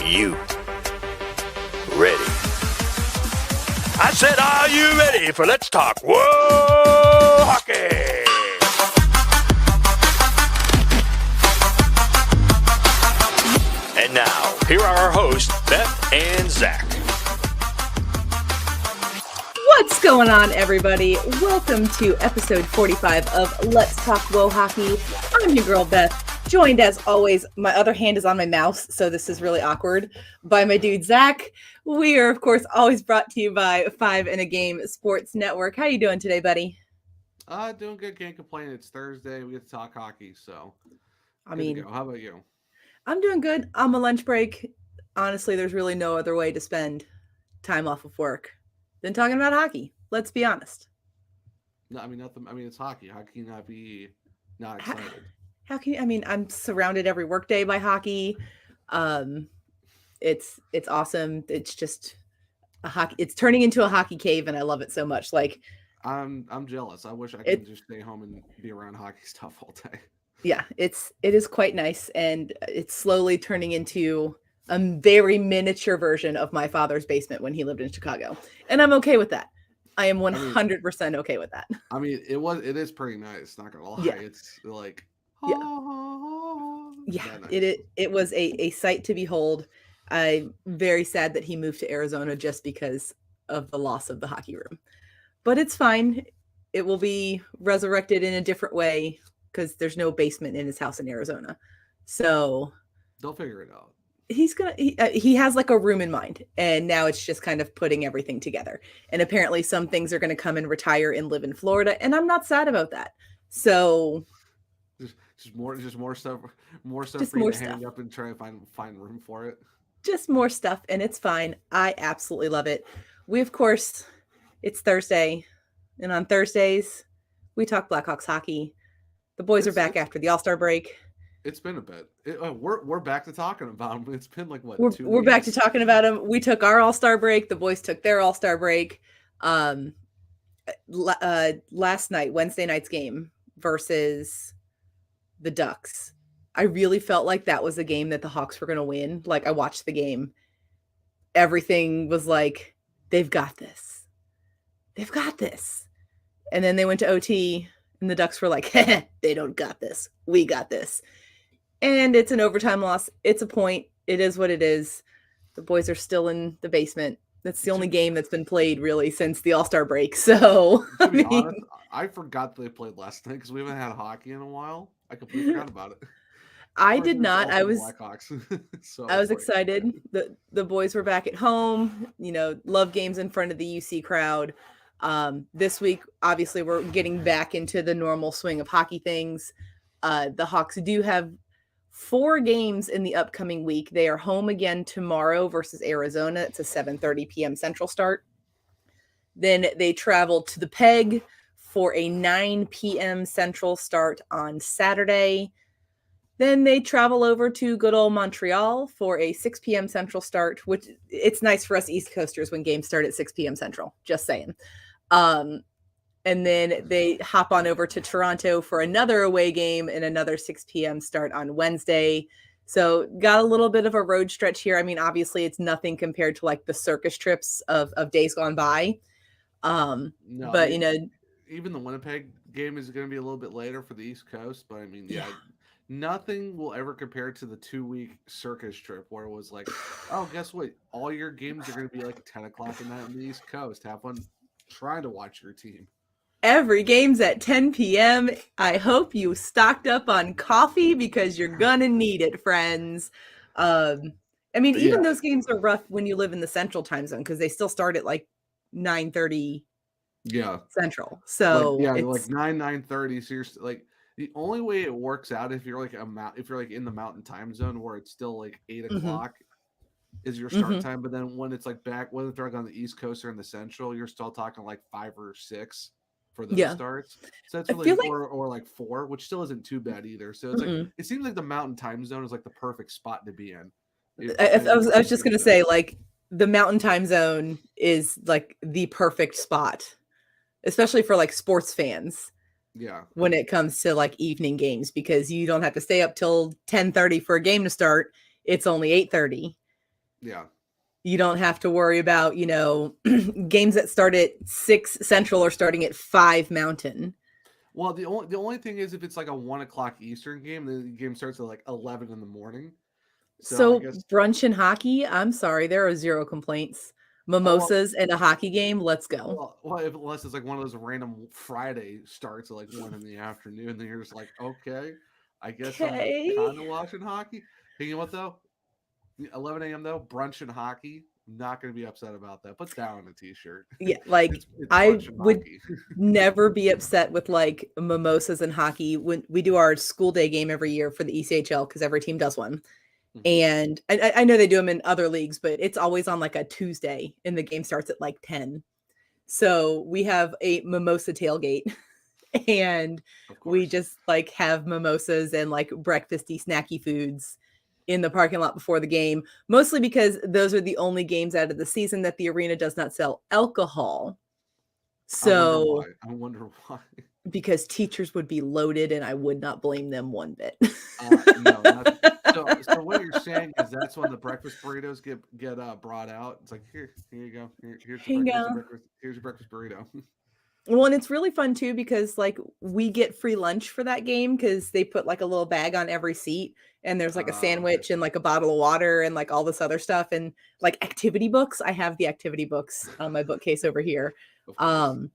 you ready? I said, are you ready for Let's Talk Whoa Hockey? And now, here are our hosts, Beth and Zach. What's going on, everybody? Welcome to episode 45 of Let's Talk Whoa Hockey. I'm your girl, Beth. Joined, as always, my other hand is on my mouse, so this is really awkward, by my dude, Zach. We are, of course, always brought to you by 5 in a Game Sports Network. How you doing today, buddy? Doing good. Can't complain. It's Thursday. We get to talk hockey, so I good mean, to go. How about you? I'm doing good. On my lunch break. Honestly, there's really no other way to spend time off of work than talking about hockey. Let's be honest. No, I mean nothing. I mean it's hockey. How can you not be not excited? How can you? I mean, I'm surrounded every workday by hockey. It's awesome. It's just a hockey. It's turning into a hockey cave, and I love it so much. Like, I'm jealous. I wish I could just stay home and be around hockey stuff all day. Yeah, it is quite nice, and it's slowly turning into a very miniature version of my father's basement when he lived in Chicago, and I'm okay with that. I am 100% okay with that. I mean, it is pretty nice. Not gonna lie, it's like nice. It was a sight to behold. I'm very sad that he moved to Arizona just because of the loss of the hockey room, but it's fine. It will be resurrected in a different way because there's no basement in his house in Arizona, so they'll figure it out. He has like a room in mind, and now it's just kind of putting everything together. And apparently some things are going to come and retire and live in Florida, and I'm not sad about that. So just more stuff just for you more to hang stuff. up and try to find room for it. Just more stuff, and it's fine. I absolutely love it. It's Thursday, and on Thursdays we talk Blackhawks hockey. The boys are back after the All-Star break. It's been a bit. We're back to talking about them. It's been like what? We're 2 weeks? back to talking about them. We took our All-Star break. The boys took their All-Star break. Last night, Wednesday night's game versus the Ducks, I really felt like that was a game that the Hawks were going to win. Like, I watched the game. Everything was like, they've got this. They've got this. And then they went to OT, and the Ducks were like, they don't got this. We got this. And it's an overtime loss. It's a point. It is what it is. The boys are still in the basement. That's the only game that's been played really since the All-Star break. So, to be honest, I forgot they played last night because we haven't had hockey in a while. I completely forgot about it. I did not. I was Blackhawks. So I was excited. The boys were back at home. Love games in front of the UC crowd. This week, obviously, we're getting back into the normal swing of hockey things. The Hawks do have 4 games in the upcoming week. They are home again tomorrow versus Arizona. It's a 7:30 p.m. Central start. Then they travel to the Peg for a 9 p.m. Central start on Saturday. Then they travel over to good old Montreal for a 6 p.m. Central start, which it's nice for us East Coasters when games start at 6 p.m. Central, just saying. And then they hop on over to Toronto for another away game and another 6 p.m. start on Wednesday. So got a little bit of a road stretch here. I mean, obviously it's nothing compared to like the circus trips of days gone by. No, but even the Winnipeg game is going to be a little bit later for the East Coast. But I mean, nothing will ever compare to the 2-week circus trip where it was like, oh, guess what? All your games are going to be like 10 o'clock at night on the East Coast. Have fun trying to watch your team. Every game's at 10 p.m. I hope you stocked up on coffee because you're gonna need it, friends. Even those games are rough when you live in the Central time zone because they still start at like 9:30 Central. So like 9:30. So you're like the only way it works out if you're like in the mountain time zone where it's still like 8 o'clock is your start time. But then when it's like whether they're like on the East Coast or in the Central, you're still talking like 5 or 6 for those starts. So that's really or like 4, which still isn't too bad either. So it's like it seems like the mountain time zone is like the perfect spot to be in. I was just gonna say, like, the mountain time zone is like the perfect spot, especially for like sports fans. Yeah. When it comes to like evening games, because you don't have to stay up till 10:30 for a game to start. It's only 8:30. Yeah. You don't have to worry about, games that start at 6 Central or starting at 5 Mountain. Well, the only thing is if it's like a 1 o'clock Eastern game, the game starts at like 11 in the morning. So I So guess. brunch and hockey, I'm sorry, there are 0 complaints. Oh well. Mimosas and a hockey game, let's go. Unless it's like one of those random Friday starts at like 1 in the afternoon, then you're just like, okay, I guess I'm Okay. kind of watching hockey. Hey, you know what though? 11 a.m. though, brunch and hockey. Not going to be upset about that. Put that on a t-shirt. Yeah, like It's I brunch and would hockey. never be upset with like mimosas and hockey when we do our school day game every year for the ECHL because every team does one. And I know they do them in other leagues, but it's always on like a Tuesday and the game starts at like 10. So we have a mimosa tailgate and we just like have mimosas and like breakfasty snacky foods in the parking lot before the game, mostly because those are the only games out of the season that the arena does not sell alcohol. So I wonder why. Because teachers would be loaded and I would not blame them one bit. No, so what you're saying is that's when the breakfast burritos get brought out. It's like here you go. Here's your breakfast burrito. Well, and it's really fun too because like we get free lunch for that game because they put like a little bag on every seat and there's like a sandwich and like a bottle of water and like all this other stuff and like activity books. I have the activity books on my bookcase over here. Well,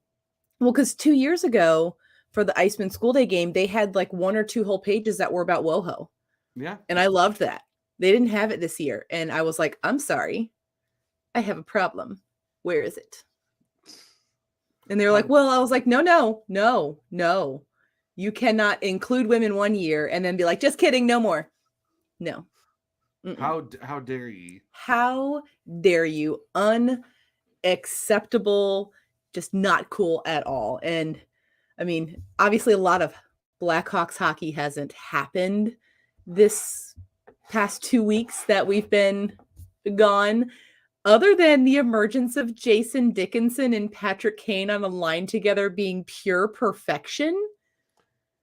because 2 years ago for the Iceman School Day game, they had like 1 or 2 whole pages that were about WoHo. Yeah. And I loved that. They didn't have it this year. And I was like, I'm sorry. I have a problem. Where is it? And they were like, well, I was like, no. You cannot include women one year and then be like, just kidding, no more. No. How dare you? How dare you? Unacceptable, just not cool at all. And I mean, obviously a lot of Blackhawks hockey hasn't happened this past 2 weeks that we've been gone. Other than the emergence of Jason Dickinson and Patrick Kane on a line together being pure perfection.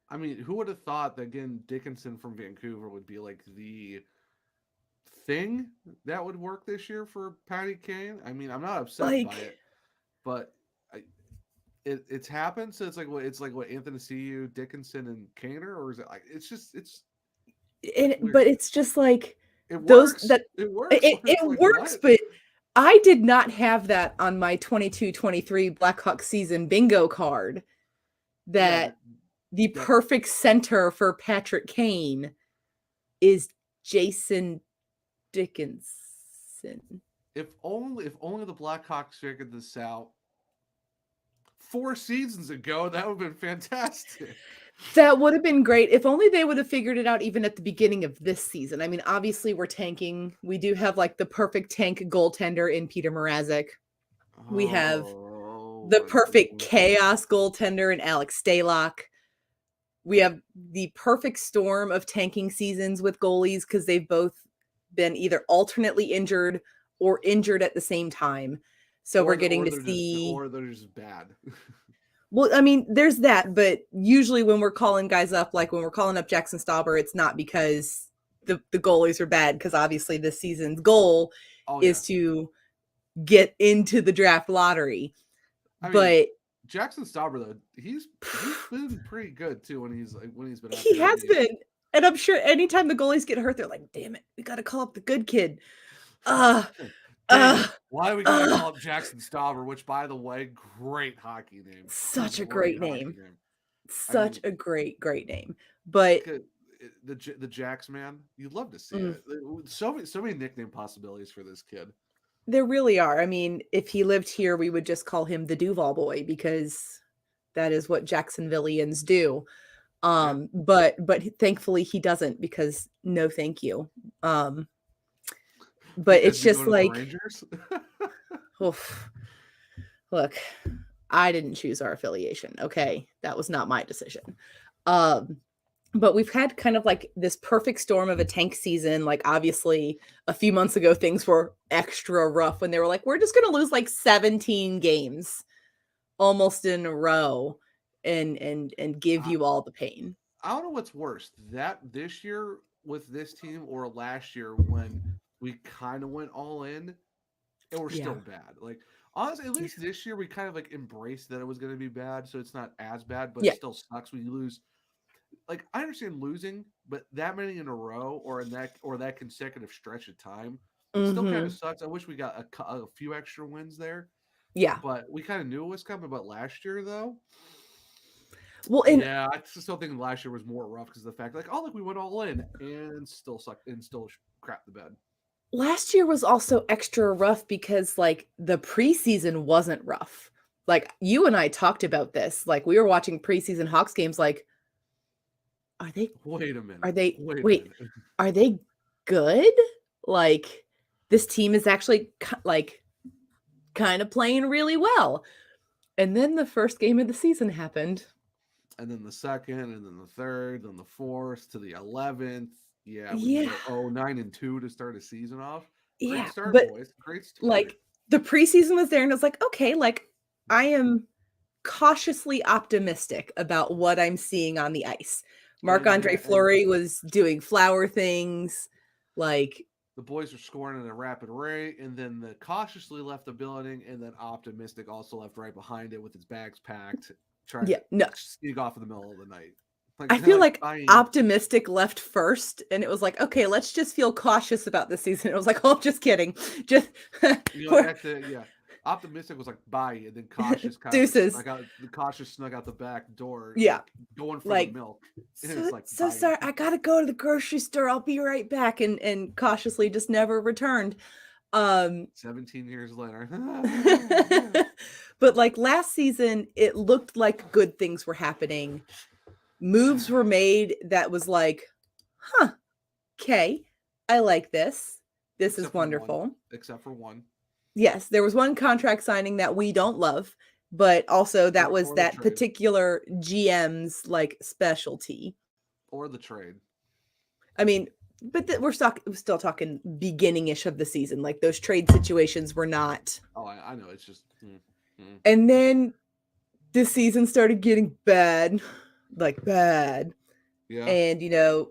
I mean, who would have thought that again Dickinson from Vancouver would be like the thing that would work this year for Patty Kane? I mean, I'm not upset by it, but it's happened. So it's like what Anthony Ciu, Dickinson, and Kaner, or is it like but it's just like it works. It works. It works, but I did not have that on my 22-23 Blackhawks season bingo card that the perfect center for Patrick Kane is Jason Dickinson. If only the Blackhawks figured this out 4 seasons ago, that would have been fantastic. That would have been great. If only they would have figured it out even at the beginning of this season. I mean, obviously we're tanking. We do have like the perfect tank goaltender in Peter Mrazek. We have the perfect chaos goaltender in Alex Stalock. We have the perfect storm of tanking seasons with goalies because they've both been either alternately injured or injured at the same time. So we're getting to see... Or they're just bad. Well, I mean, there's that, but usually when we're calling guys up, like when we're calling up Jackson Stauber, it's not because the goalies are bad, because obviously this season's goal is to get into the draft lottery. But Jackson Stauber, though, he's been pretty good too when he's been. He has been, and I'm sure anytime the goalies get hurt, they're like, "Damn it, we got to call up the good kid." Why we gotta call up Jackson Stauber? Which, by the way, great hockey name. Such a great name. Such a great name. But the Jacks, man, you'd love to see it. So many nickname possibilities for this kid. There really are. I mean, if he lived here, we would just call him the Duval boy because that is what Jacksonvillians do. But thankfully he doesn't, because no thank you. But it's just like, oof. Look, I didn't choose our affiliation. Okay. That was not my decision. But we've had kind of like this perfect storm of a tank season. Like obviously a few months ago, things were extra rough when they were like, we're just going to lose like 17 games almost in a row and give you all the pain. I don't know what's worse, that this year with this team or last year when we kind of went all in, and we're Yeah. still bad. Like honestly, at least this year we kind of like embraced that it was going to be bad, so it's not as bad, but it Yeah. still sucks when you lose. Like I understand losing, but that many in a row or that consecutive stretch of time still kind Mm-hmm. of sucks. I wish we got a few extra wins there, Yeah. but we kind of knew it was coming. But last year, though, Well, and yeah, I still think last year was more rough because of the fact, like, oh, look, we went all in and still sucked and still crap the bed. last year was also extra rough because like the preseason wasn't rough. Like you and I talked about this. Like we were watching preseason Hawks games. Like, are they? Wait a minute. Are they? Wait a Wait, minute. are they good? Like this team is actually like kind of playing really well. And then the first game of the season happened. And then the second, and then the third, then the fourth to the 11th. Yeah, we Yeah. go 9-2 to start a season off. Great Yeah. start, But boys. Great start. like the preseason was there and I was like, okay, like I am cautiously optimistic about what I'm seeing on the ice. Marc-Andre Fleury was doing flower things. Like the boys are scoring at a rapid rate, and then the cautiously left the building, and then optimistic also left right behind it with its bags packed, trying to sneak off in the middle of the night. Like, I feel like optimistic left first, and it was like, okay, let's just feel cautious about the season. It was like, oh, just kidding. Just optimistic was like bye, and then cautious deuces. The cautious snuck out the back door. Yeah, going for the milk. And so, like, so sorry, I gotta go to the grocery store. I'll be right back, and cautiously just never returned. 17 years later. But like last season, it looked like good things were happening. Moves were made that was like, huh, okay, I like this. This is wonderful. Except for one. Yes, there was one contract signing that we don't love, but also that was that particular GM's like specialty. Or the trade. I mean, but we're still talking beginning-ish of the season. Like those trade situations were not. Oh, I know. It's just. And then the season started getting bad. Like bad. Yeah. And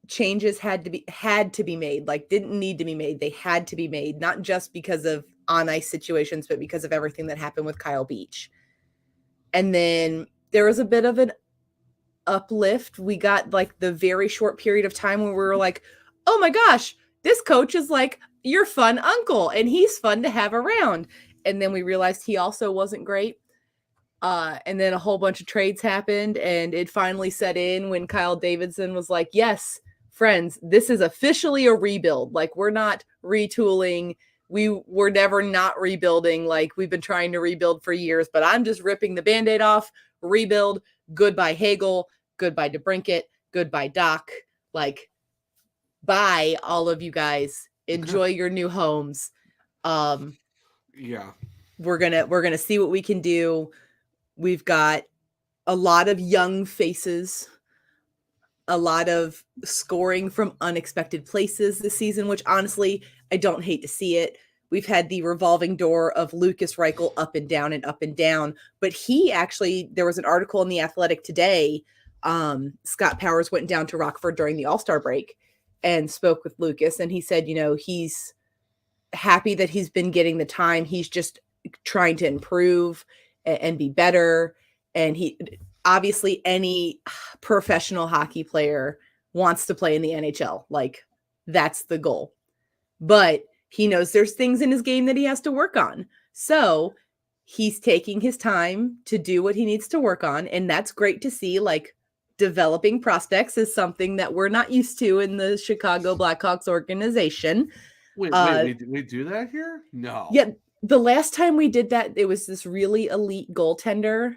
changes had to be made. Like didn't need to be made. They had to be made, not just because of on ice situations, but because of everything that happened with Kyle Beach. And then there was a bit of an uplift. We got like the very short period of time where we were like, oh my gosh, this coach is like your fun uncle and he's fun to have around. And then we realized he also wasn't great. And then a whole bunch of trades happened and it finally set in when Kyle Davidson was like, yes, friends, this is officially a rebuild. Like we're not retooling. We're never not rebuilding. Like we've been trying to rebuild for years, but I'm just ripping the Band-Aid off, rebuild, goodbye Hagel, goodbye DeBrincat, goodbye Doc. Like, bye all of you guys. Enjoy your new homes. Yeah. We're gonna see what we can do. We've got a lot of young faces, a lot of scoring from unexpected places this season, which honestly, I don't hate to see it. We've had the revolving door of Lucas Reichel up and down and up and down, but there was an article in The Athletic today. Scott Powers went down to Rockford during the All-Star break and spoke with Lucas. And he said, he's happy that he's been getting the time. He's just trying to improve and be better. And he obviously any professional hockey player wants to play in the NHL. Like that's the goal, but he knows there's things in his game that he has to work on. So he's taking his time to do what he needs to work on. And that's great to see. Like developing prospects is something that we're not used to in the Chicago Blackhawks organization. Wait, we do that here? No. Yeah. The last time we did that, it was this really elite goaltender.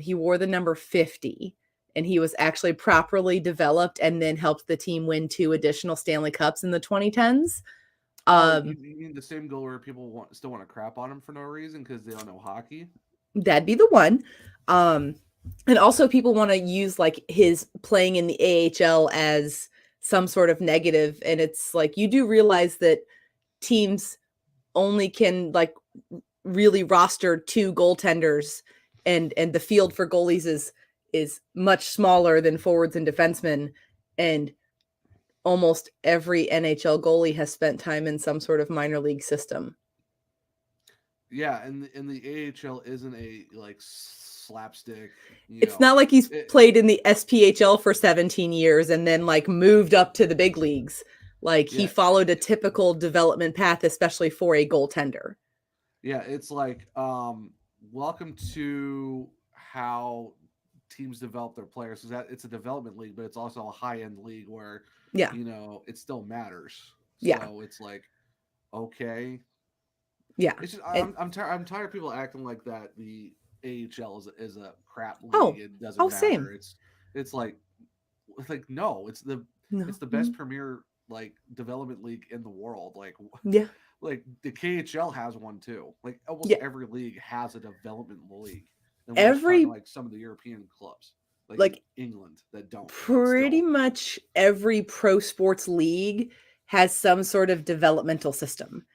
He wore the number 50 and he was actually properly developed and then helped the team win 2 additional Stanley Cups in the 2010s. You mean the same goal where people still want to crap on him for no reason because they don't know hockey? That'd be the one. And also people want to use like his playing in the AHL as some sort of negative. And it's like, you do realize that teams only can like really roster 2 goaltenders and the field for goalies is much smaller than forwards and defensemen. And almost every NHL goalie has spent time in some sort of minor league system. Yeah, and the AHL isn't a like slapstick. It's not like he's played in the SPHL for 17 years and then like moved up to the big leagues. Like he followed a typical development path, especially for a goaltender. Yeah, it's like welcome to how teams develop their players. Is that it's a development league, but it's also a high-end league where it still matters. So it's like, okay. Yeah. It's just I'm tired of people acting like that the AHL is a crap league. It doesn't matter. Same. It's like no, it's the best premier like development league in the world. Like like the KHL has one too. Like almost every league has a development league. And every like some of the European clubs, like England, that don't. Pretty much every pro sports league has some sort of developmental system.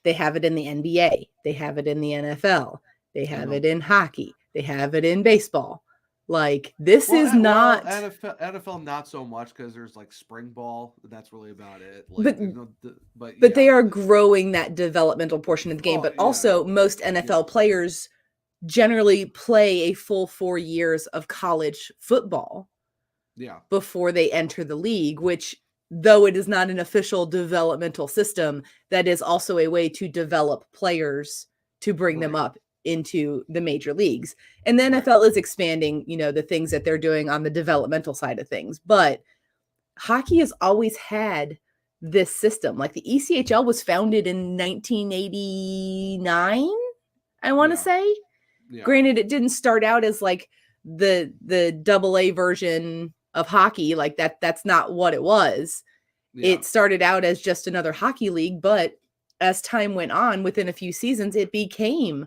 They have it in the NBA. They have it in the NFL. They have it in hockey. They have it in baseball. Like this is not NFL not so much because there's like spring ball. That's really about it. Like, but they are growing that developmental portion of the game. But also most NFL players generally play a full 4 years of college football before they enter the league, which though it is not an official developmental system, that is also a way to develop players to bring them up into the major leagues. And the NFL is expanding, the things that they're doing on the developmental side of things. But hockey has always had this system. Like the ECHL was founded in 1989, I want to say. Yeah. Granted, it didn't start out as like the AA version of hockey. Like that's not what it was. Yeah. It started out as just another hockey league, but as time went on, within a few seasons, it became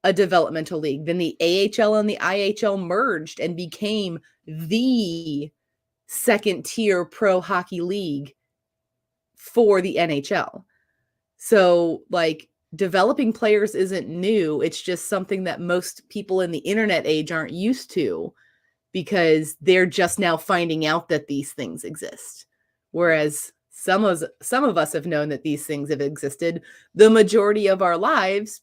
a developmental league. Then the AHL and the IHL merged and became the second tier pro hockey league for the NHL. So like developing players isn't new. It's just something that most people in the internet age aren't used to because they're just now finding out that these things exist. Whereas some of us have known that these things have existed the majority of our lives,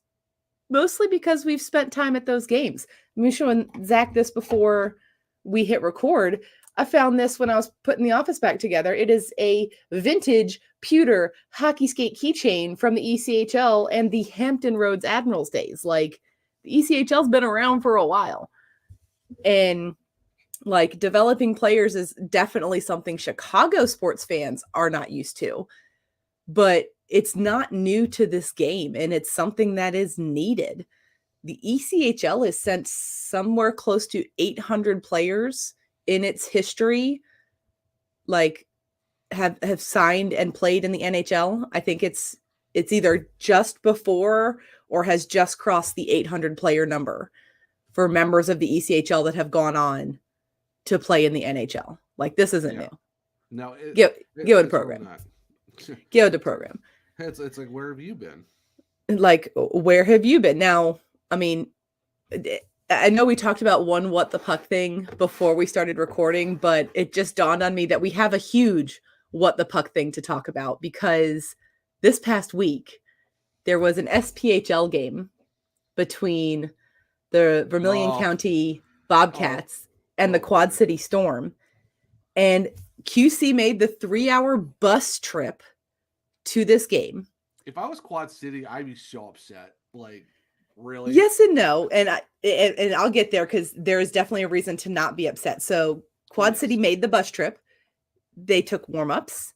mostly because we've spent time at those games. Let me show Zach this before we hit record. I found this when I was putting the office back together. It is a vintage pewter hockey skate keychain from the ECHL and the Hampton Roads Admirals days. Like the ECHL's been around for a while. And like developing players is definitely something Chicago sports fans are not used to. But it's not new to this game, and it's something that is needed. The ECHL has sent somewhere close to 800 players in its history, like have signed and played in the NHL. I think it's either just before or has just crossed the 800 player number for members of the ECHL that have gone on to play in the NHL. Like this isn't new. No, go to the program. Go to the program. It's like, where have you been? Like, where have you been? Now, I mean, I know we talked about one what the puck thing before we started recording, but it just dawned on me that we have a huge what the puck thing to talk about because this past week there was an SPHL game between the Vermilion County Bobcats and the Quad City Storm. And QC made the 3-hour bus trip to this game. If I was Quad City, I'd be so upset. Like, really? Yes and no. And I'll get there because there is definitely a reason to not be upset. So Quad City made the bus trip. They took warm-ups.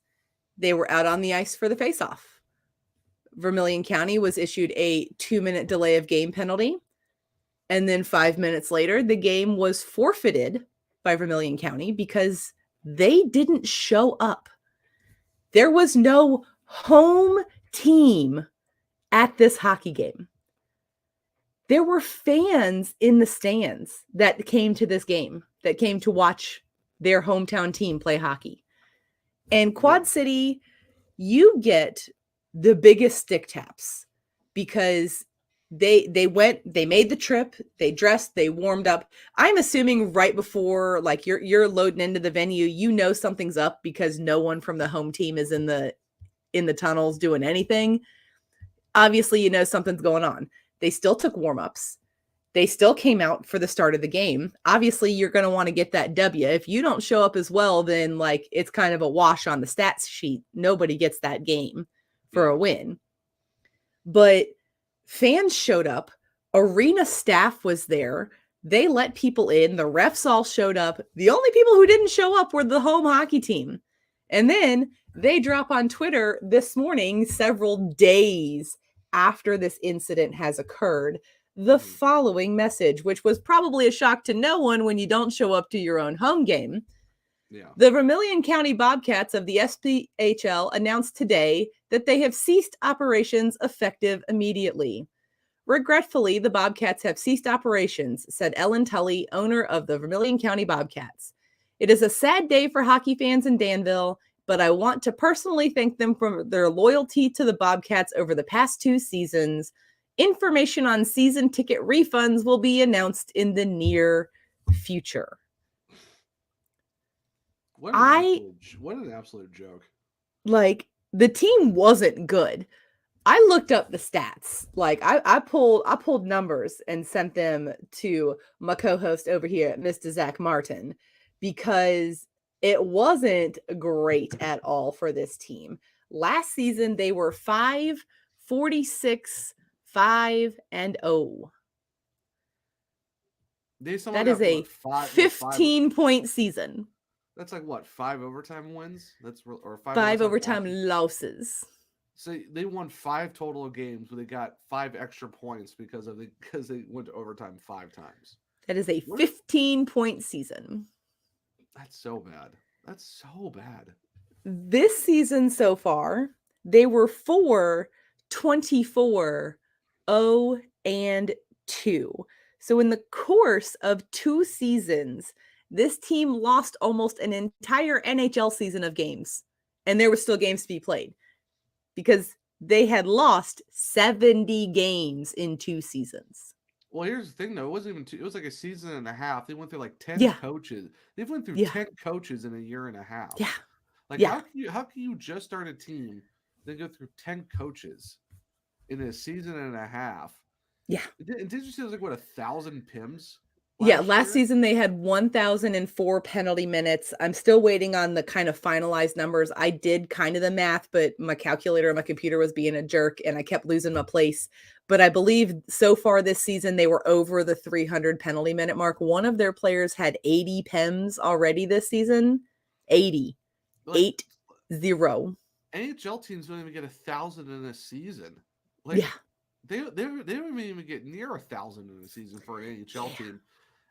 They were out on the ice for the face-off. Vermilion County was issued a 2-minute delay of game penalty. And then 5 minutes later, the game was forfeited by Vermilion County because they didn't show up. There was no home team at this hockey game. There were fans in the stands that came to this game, that came to watch their hometown team play hockey. And Quad City, you get the biggest stick taps because They made the trip, they dressed, they warmed up. I'm assuming right before, like, you're loading into the venue, you know something's up because no one from the home team is in the tunnels doing anything. Obviously, you know something's going on. They still took warm-ups. They still came out for the start of the game. Obviously, you're going to want to get that W. If you don't show up as well, then like it's kind of a wash on the stats sheet. Nobody gets that game for a win. But fans showed up. Arena staff was there. They let people in. The refs all showed up. The only people who didn't show up were the home hockey team. And then they drop on Twitter this morning, several days after this incident has occurred, the following message, which was probably a shock to no one when you don't show up to your own home game. Yeah. The Vermilion County Bobcats of the SPHL announced today that they have ceased operations effective immediately. Regretfully, the Bobcats have ceased operations, said Ellen Tully, owner of the Vermilion County Bobcats. It is a sad day for hockey fans in Danville, but I want to personally thank them for their loyalty to the Bobcats over the past 2 seasons. Information on season ticket refunds will be announced in the near future. What an absolute joke. Like, the team wasn't good. I looked up the stats. Like, I pulled numbers and sent them to my co-host over here, Mr. Zach Martin, because it wasn't great at all for this team. Last season, they were 5-46, 5-0. That is a 15-point season. That's like what, 5 overtime wins? Or 5 overtime losses. So they won 5 total games, but they got 5 extra points because they went to overtime 5 times. That is a 15-point season. That's so bad. That's so bad. This season so far, they were 4-24-0-2. So in the course of 2 seasons, this team lost almost an entire NHL season of games, and there were still games to be played because they had lost 70 games in 2 seasons. Well, here's the thing, though. It wasn't even 2. It was like a season and a half. They went through like 10 coaches. They went through 10 coaches in a year and a half. Yeah. Like, how can you just start a team, then go through 10 coaches in a season and a half? Yeah. Did you say it was like, what, 1,000 PIMs? Last season they had 1,004 penalty minutes. I'm still waiting on the kind of finalized numbers. I did kind of the math, but my calculator on my computer was being a jerk and I kept losing my place. But I believe so far this season they were over the 300 penalty minute mark. One of their players had 80 PEMs already this season. 80. Like, 8-0. NHL teams don't even get 1,000 in a season. Like, they don't even get near 1,000 in a season for an NHL team.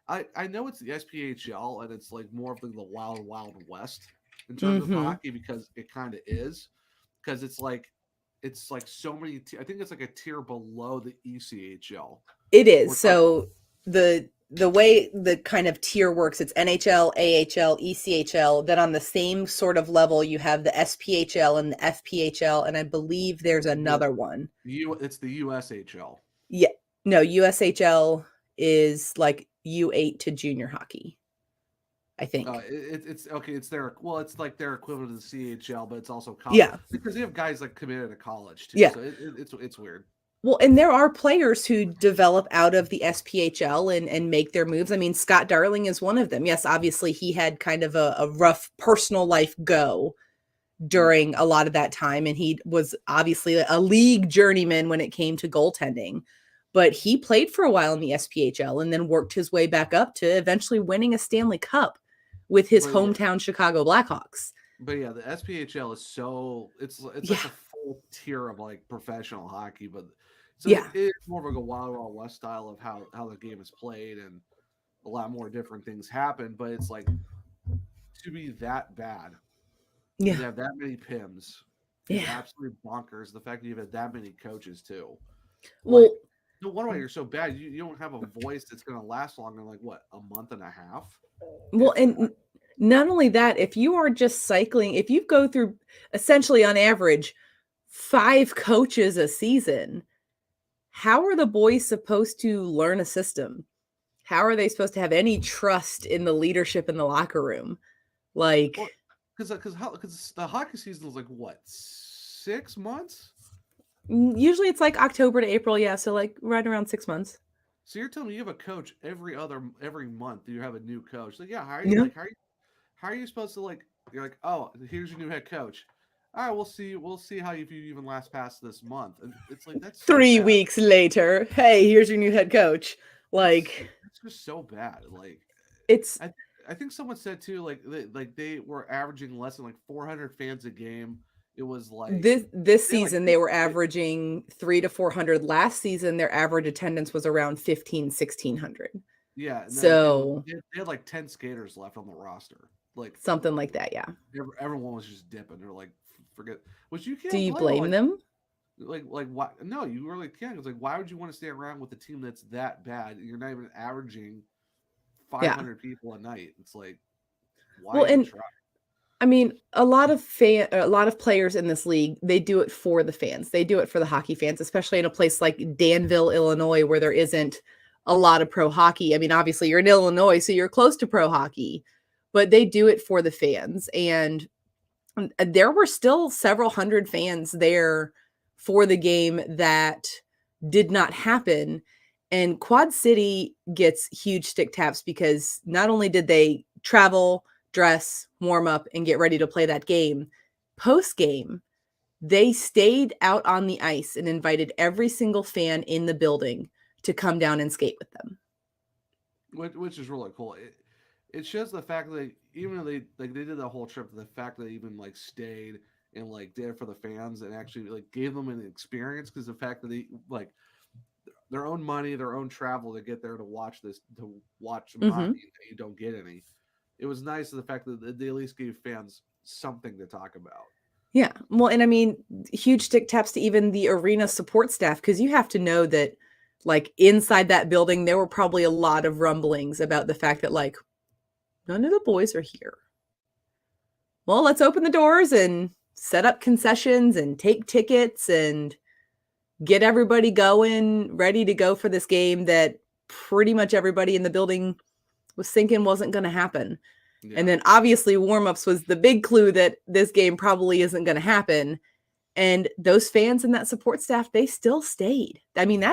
I know it's the SPHL and it's like more of the wild, wild west in terms of hockey because it kind of is. Because it's like so many. I think it's like a tier below the ECHL. It is. So the way the kind of tier works, it's NHL, AHL, ECHL. Then on the same sort of level, you have the SPHL and the FPHL, and I believe there's another one. It's the USHL. Yeah. No, USHL is like U8 to junior hockey, I think. It's okay. It's like their equivalent to the CHL, but it's also college. Yeah, because they have guys like committed to college too. Yeah, so it's weird. Well, and there are players who develop out of the SPHL and make their moves. I mean, Scott Darling is one of them. Yes, obviously he had kind of a rough personal life go during a lot of that time, and he was obviously a league journeyman when it came to goaltending. But he played for a while in the SPHL and then worked his way back up to eventually winning a Stanley Cup with his hometown Chicago Blackhawks. But yeah, the SPHL is it's like a full tier of like professional hockey, but it's more of like a wild, wild west style of how the game is played, and a lot more different things happen. But it's like, to be that bad, to have that many PIMs, absolutely bonkers. The fact that you've had that many coaches too. Well. No wonder why you're so bad. You don't have a voice that's going to last longer than like what, a month and a half? Well, and not only that, if you are just cycling, if you go through essentially on average 5 coaches a season, how are the boys supposed to learn a system? How are they supposed to have any trust in the leadership in the locker room? Like, because the hockey season is like what, 6 months? usually it's like October to April, yeah. So like right around 6 months. So you're telling me you have a coach every month you have a new coach? Like, yeah, Yeah. how are you supposed to like? You're like, oh, here's your new head coach. All right, we'll see how if you even last past this month. And it's like that's so 3 weeks later, hey, here's your new head coach. Like, that's just so bad. Like, it's I I think someone said too, like they were averaging less than like 400 fans a game. It was like this they like season they were averaging 3 to 400. Last season their average attendance was around 1,600. yeah, and So they had like 10 skaters left on the roster. Like something like that, yeah. everyone was just dipping. They're like, forget, which you Do can't you blame them. blame them? Like why? No, you really can't. It's like, why would you want to stay around with a team that's that bad? You're not even averaging Yeah. 500 people a night. It's like, why Well, even and try? I mean, a lot of players in this league, they do it for the fans. They do it for the hockey fans, especially in a place like Danville, Illinois, where there isn't a lot of pro hockey. I mean, obviously you're in Illinois, so you're close to pro hockey, but they do it for the fans. And there were still several hundred fans there for the game that did not happen. And Quad City gets huge stick taps because not only did they travel, dress, warm up, and get ready to play that game, post game, they stayed out on the ice and invited every single fan in the building to come down and skate with them. Which is really cool. It shows the fact that even though they did the whole trip, the fact that they even like stayed and like did it for the fans and actually like gave them an experience, because the fact that they like their own money, their own travel to get there to watch some Mm-hmm. hockey, and you don't get any. It was nice the fact that they at least gave fans something to talk about. Yeah. Well, and I mean, huge stick taps to even the arena support staff, because you have to know that, like, inside that building, there were probably a lot of rumblings about the fact that, like, none of the boys are here. Well, let's open the doors and set up concessions and take tickets and get everybody going, ready to go for this game that pretty much everybody in the building was thinking wasn't going to happen. Yeah. And then obviously warm-ups was the big clue that this game probably isn't going to happen. And those fans and that support staff, they still stayed. I mean,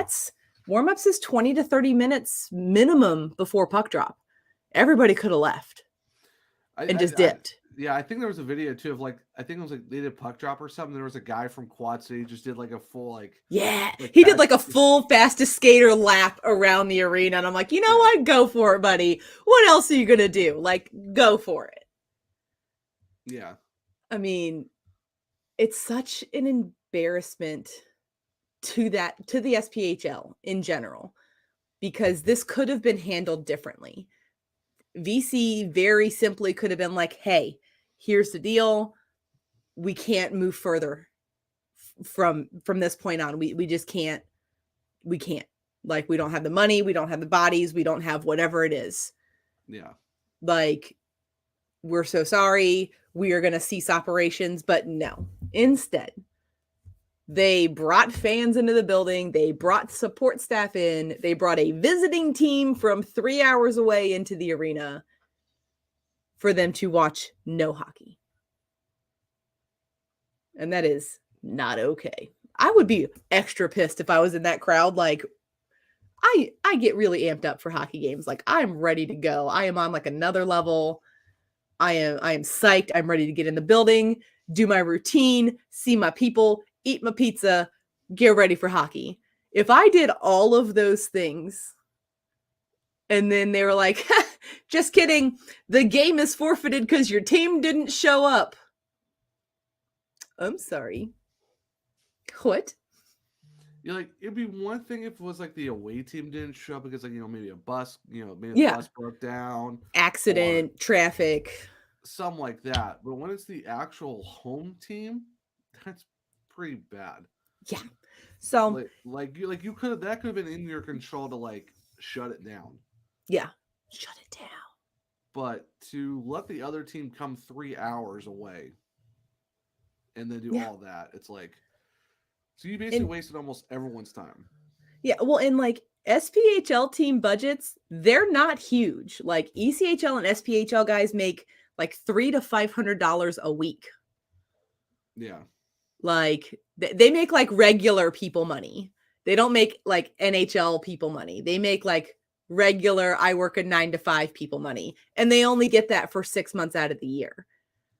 warm-ups is 20 to 30 minutes minimum before puck drop. Everybody could have left and just dipped. I think there was a video too of like, I think it was like they did puck drop or something. There was a guy from Quad City just did like a full like, yeah, he did like a full fastest skater lap around the arena, and I'm like, you know what, go for it, buddy. What else are you gonna do? Like, go for it. Yeah, I mean, it's such an embarrassment to the SPHL in general, because this could have been handled differently. VC very simply could have been like, hey, here's the deal. We can't move further from this point on. We just can't. We can't. Like, we don't have the money. We don't have the bodies. We don't have whatever it is. Yeah. Like, we're so sorry. We are going to cease operations. But no. Instead, they brought fans into the building. They brought support staff in. They brought a visiting team from 3 hours away into the arena for them to watch no hockey. And that is not okay. I would be extra pissed if I was in that crowd. Like, I get really amped up for hockey games. Like, I'm ready to go. I am on like another level. I am psyched. I'm ready to get in the building, do my routine, see my people, eat my pizza, get ready for hockey. If I did all of those things and then they were like, just kidding, the game is forfeited because your team didn't show up. I'm sorry. What? You're like, it'd be one thing if it was like the away team didn't show up because, like, maybe a bus, maybe the bus broke down, accident, traffic, something like that. But when it's the actual home team, that's pretty bad. Yeah. So you could have, that could have been in your control to like shut it down. Yeah, shut it down. But to let the other team come 3 hours away and then do all that, it's like, so you basically wasted almost everyone's time. Yeah, well, and like SPHL team budgets, they're not huge. Like ECHL and SPHL guys make like $300 to $500 a week. Yeah. Like they make like regular people money. They don't make like NHL people money. They make like regular I work a 9 to 5 people money, and they only get that for 6 months out of the year.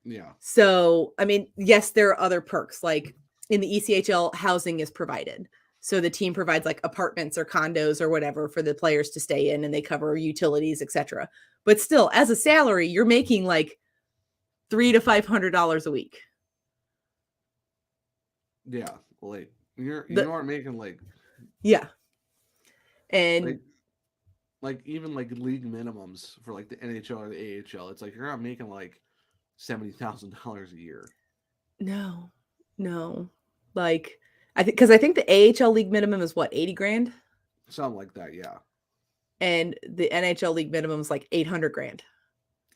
Yeah. So, I mean, yes, there are other perks. Like in the ECHL, housing is provided. So the team provides like apartments or condos or whatever for the players to stay in, and they cover utilities, etc. But still, as a salary, you're making like $300 to $500 a week. Yeah. Like you aren't making like Yeah. And like even like league minimums for like the NHL or the AHL. It's like you're not making like $70,000 a year. no. Like I think the AHL league minimum is what, 80 grand? Something like that, yeah. And the NHL league minimum is like 800 grand.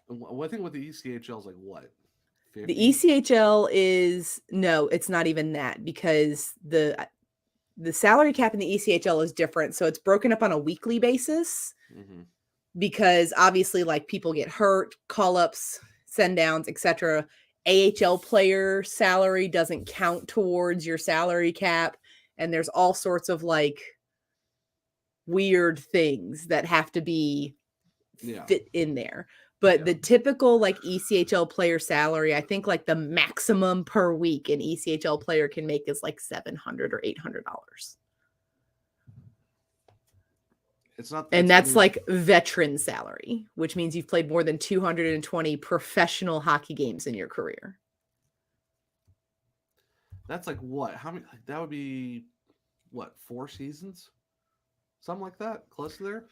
Well, I think with the ECHL is like what? 50? The ECHL is no, it's not even that, because the salary cap in the ECHL is different. So it's broken up on a weekly basis because obviously like people get hurt, call-ups, send-downs, etc. AHL player salary doesn't count towards your salary cap. And there's all sorts of like weird things that have to be fit in there. But the typical like ECHL player salary, I think like the maximum per week an ECHL player can make is like $700 or $800. It's not, and that's like veteran salary, which means you've played more than 220 professional hockey games in your career. That's like what? How many? That would be what? 4 seasons? Something like that? Close to there?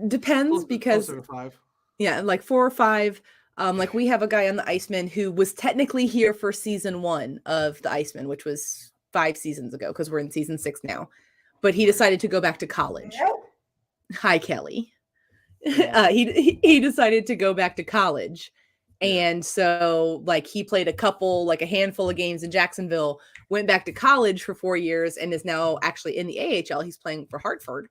Depends because closer to 5. Yeah, like 4 or 5. Like we have a guy on the Iceman who was technically here for season 1 of the Iceman, which was 5 seasons ago because we're in season 6 now. But he decided to go back to college. Hi, Kelly. Yeah. He decided to go back to college. And so like he played a handful of games in Jacksonville, went back to college for 4 years, and is now actually in the AHL. He's playing for Hartford.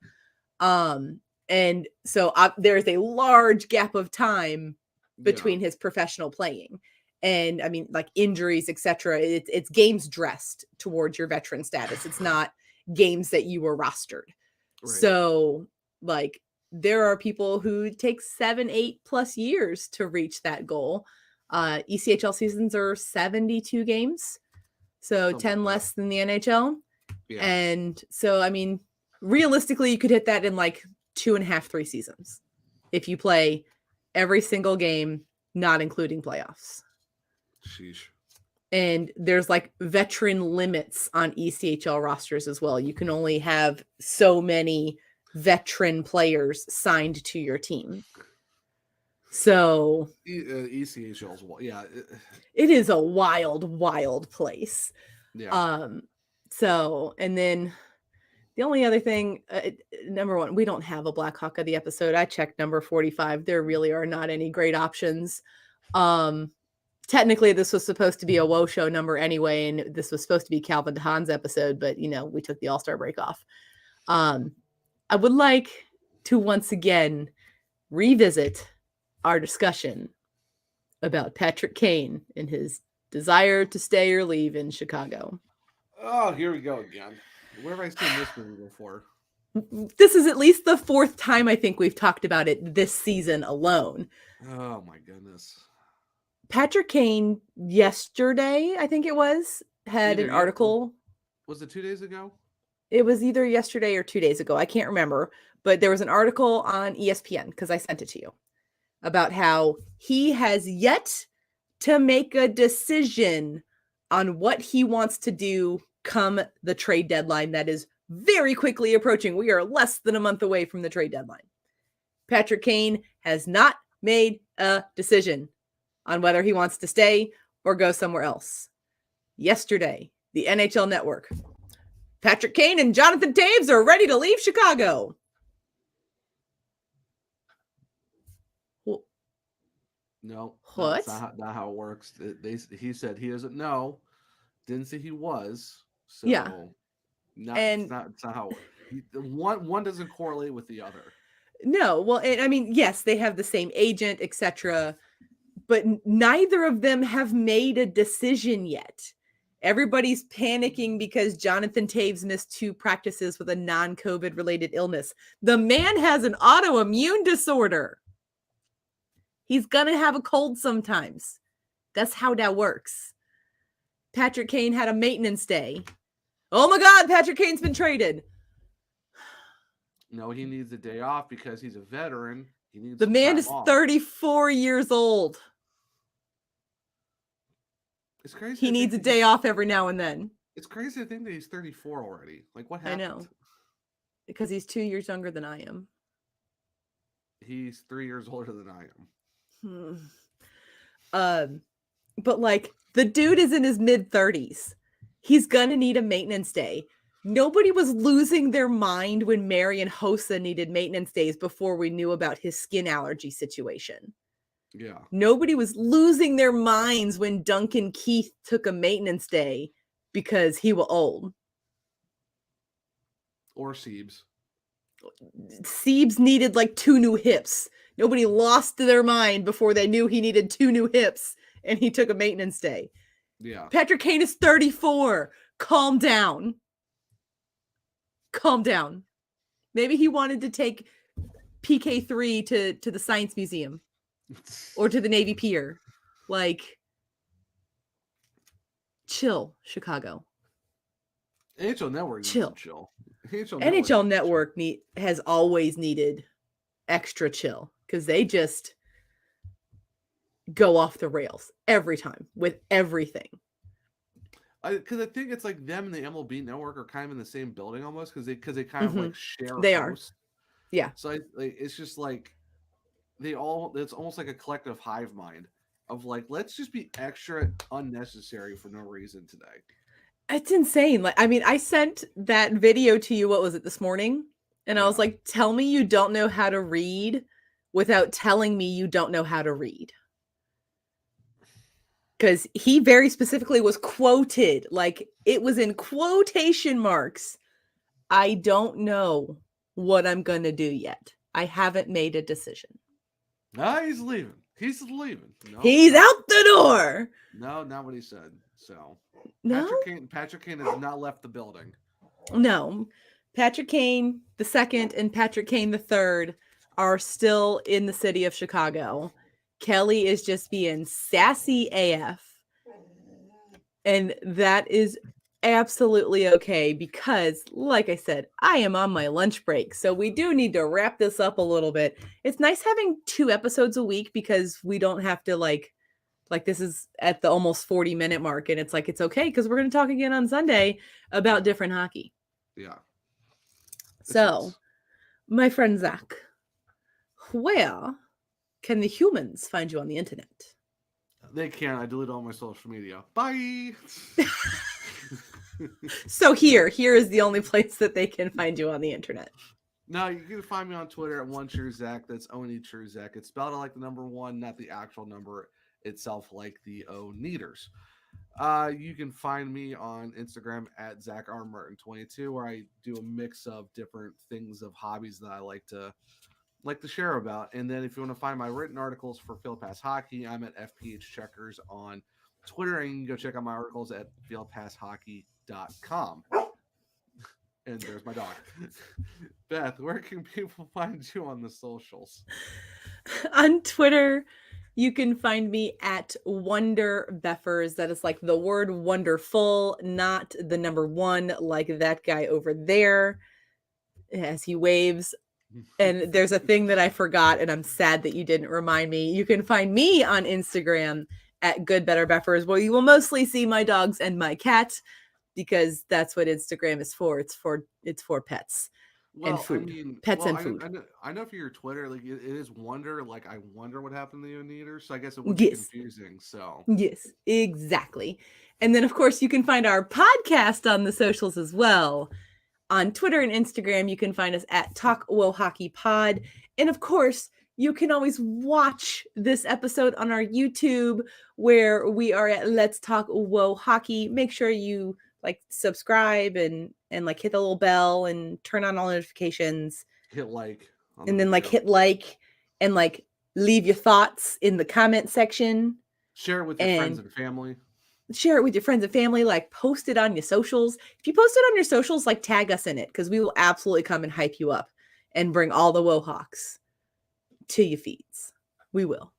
And so there's a large gap of time between his professional playing. And I mean, like injuries, etc. It's games dressed towards your veteran status. It's not games that you were rostered. Right. So like there are people who take 7, 8 plus years to reach that goal. ECHL seasons are 72 games. So 10 less than the NHL. Yeah. And so, I mean, realistically, you could hit that in like 2.5, 3 seasons if you play every single game, not including playoffs. Sheesh. And there's like veteran limits on ECHL rosters as well. You can only have so many veteran players signed to your team. So ECHL's, yeah, it is a wild place. Yeah. So, and then the only other thing, number 1, we don't have a Blackhawk of the episode. I checked number 45. There really are not any great options. Technically, this was supposed to be a Woe Show number anyway, and this was supposed to be Calvin DeHaan's episode, but, we took the All-Star break off. I would like to once again revisit our discussion about Patrick Kane and his desire to stay or leave in Chicago. Oh, here we go again. Where have I seen this movie before? This is at least the 4th time I think we've talked about it this season alone. Oh my goodness. Patrick Kane yesterday, I think it was, had an article. Was it 2 days ago? It was either yesterday or 2 days ago. I can't remember. But there was an article on ESPN, because I sent it to you, about how he has yet to make a decision on what he wants to do come the trade deadline that is very quickly approaching. We are less than a month away from the trade deadline. Patrick Kane has not made a decision on whether he wants to stay or go somewhere else. Yesterday, the NHL Network. Patrick Kane and Jonathan Toews are ready to leave Chicago. No. What? That's not how it works. He said he doesn't know. Didn't say he was. So yeah. it's not how it works. One doesn't correlate with the other. No, well, I mean, yes, they have the same agent, etc., but neither of them have made a decision yet. Everybody's panicking because Jonathan Taves missed 2 practices with a non-COVID related illness. The man has an autoimmune disorder. He's going to have a cold sometimes. That's how that works. Patrick Kane had a maintenance day. Oh my God, Patrick Kane's been traded. No, he needs a day off because he's a veteran. He needs The man time is off. 34 years old. It's crazy. He needs a day off every now and then. It's crazy to think that he's 34 already. Like, what happened? I know. Because he's 2 years younger than I am. He's 3 years older than I am. But like, the dude is in his mid-30s. He's gonna need a maintenance day. Nobody was losing their mind when Marian Hossa needed maintenance days before we knew about his skin allergy situation. Yeah. Nobody was losing their minds when Duncan Keith took a maintenance day because he was old. Or Siebes. Siebes needed like 2 new hips. Nobody lost their mind before they knew he needed 2 new hips and he took a maintenance day. Yeah. Patrick Kane is 34. Calm down. Calm down. Maybe he wanted to take PK3 to the Science Museum or to the Navy Pier. Like, chill, Chicago. NHL Network chill. NHL Network has always needed extra chill because they just go off the rails every time with everything. Because I think it's like them and the MLB Network are kind of in the same building almost because they kind of like share. They host. Are. Yeah. So it's just like it's almost like a collective hive mind of like, let's just be extra unnecessary for no reason today. It's insane. Like, I mean, I sent that video to you, what was it, this morning? And I was like, tell me you don't know how to read without telling me you don't know how to read. Because he very specifically was quoted, like it was in quotation marks. I don't know what I'm going to do yet. I haven't made a decision. No, he's leaving. He's leaving. No, he's out the door. No, not what he said. So no, Patrick Kane has not left the building. No, Patrick Kane the second and Patrick Kane the third are still in the city of Chicago. Kelly is just being sassy AF. And that is absolutely okay because, like I said, I am on my lunch break. So we do need to wrap this up a little bit. It's nice having 2 episodes a week because we don't have to like this is at the almost 40-minute mark. And it's like, it's okay because we're going to talk again on Sunday about different hockey. Yeah. So, my friend Zach, where can the humans find you on the internet? They can. I delete all my social media. Bye. So here is the only place that they can find you on the internet. No, you can find me on Twitter at OneTrueZach. That's only True Zach. It's spelled out like the number 1, not the actual number itself, like the O Neaters. You can find me on Instagram at ZachRMartin22, where I do a mix of different things of hobbies that I like to share about. And then if you want to find my written articles for Field Pass Hockey, I'm at FPH Checkers on Twitter, and you can go check out my articles at fieldpasshockey.com. And there's my dog. Beth, where can people find you on the socials? On Twitter, you can find me at Wonder Beffers. That is like the word wonderful, not the number 1, like that guy over there as he waves. And there's a thing that I forgot, and I'm sad that you didn't remind me. You can find me on Instagram at Good Better Beffers, where you will mostly see my dogs and my cat, because that's what Instagram is for. It's for pets and food. And food. I know for your Twitter, like it is Wonder. Like I wonder what happened to the Oneater, so I guess it would be confusing. So yes, exactly. And then of course you can find our podcast on the socials as well. On Twitter and Instagram, you can find us at Talk Whoa Hockey Pod. And of course, you can always watch this episode on our YouTube, where we are at Let's Talk Whoa Hockey. Make sure you like subscribe and like hit the little bell and turn on all notifications. Hit like. And then like hit like and like leave your thoughts in the comment section. Share it with your friends and family. Share it with your friends and family. Like post it on your socials. If you post it on your socials, like tag us in it because we will absolutely come and hype you up and bring all the Wohawks to your feeds. We will.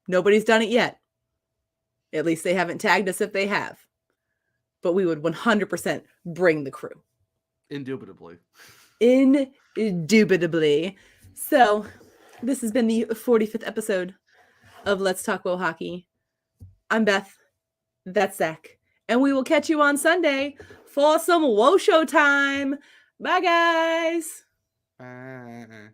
Nobody's done it yet. At least they haven't tagged us if they have. But we would 100% bring the crew. Indubitably. Indubitably. So, this has been the 45th episode of Let's Talk Hawkey. I'm Beth. That's Zach. And we will catch you on Sunday for some Woe Show time. Bye, guys. Bye.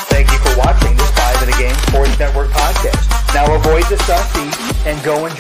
Thank you for watching this 5 in a Game Sports Network podcast. Now avoid the selfie and go enjoy.